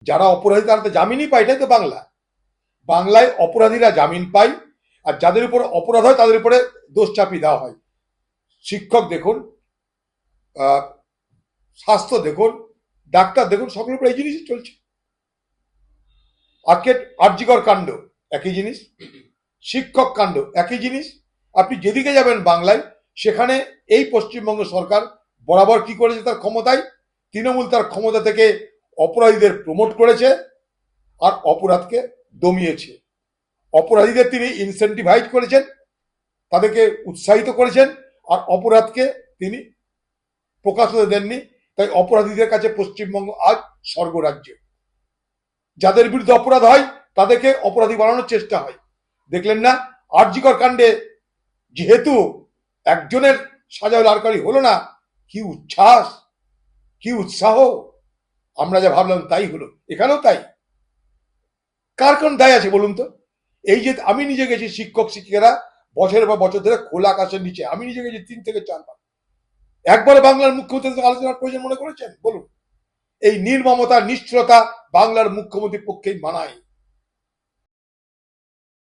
যারা অপরাধী তারা তো জামিনই পায়, এটাই তো বাংলা। বাংলায় অপরাধীরা জামিন পায়, আর যাদের উপর অপরাধ হয় তাদের উপরে দোষ চাপিয়ে দেওয়া হয়। শিক্ষক দেখুন, স্বাস্থ্য দেখুন, ডাক্তার দেখুন, সকলের উপর এই জিনিসই চলছে। আজকে আরজিকর কাণ্ড একই জিনিস, শিক্ষক কাণ্ড একই জিনিস। আপনি যেদিকে যাবেন বাংলায়, সেখানে এই পশ্চিমবঙ্গ সরকার বরাবর কি করেছে, তার ক্ষমতায় তৃণমূল তার ক্ষমতা থেকে অপরাধীদের প্রমোট করেছে আর অপরাধকে দমিয়েছে। অপরাধীদের তিনি ইনসেন্টিভাইজ করেছেন, তাদেরকে উৎসাহিত করেছেন, আর অপরাধকে তিনি প্রকাশ হতে দেননি। তাই অপরাধীদের কাছে পশ্চিমবঙ্গ আজ স্বর্গরাজ্য। যাদের বিরুদ্ধে অপরাধ হয় তাদেরকে অপরাধী বানানোর চেষ্টা হয়। দেখলেন না আরজিকর কাণ্ডে যেহেতু একজনের সাজা হলো আর কারি হলো না, কি উচ্ছ্বাস, কি উৎসাহ! আমরা যা ভাবলাম তাই হলো, এখানেও তাই। কার কোন দায় আছে বলুন তো? এই যে আমি নিজে গেছি, শিক্ষক শিক্ষিকারা বছরের পর বছর ধরে খোলা আকাশের নিচে, আমি নিজে গেছি 3 থেকে 4 বার। একবারে বাংলার মুখ্যমন্ত্রী আলোচনার প্রয়োজন মনে করেছেন বলুন? এই নির্মমতা, নিষ্ঠুরতা বাংলার মুখ্যমন্ত্রীর পক্ষেই মানায়।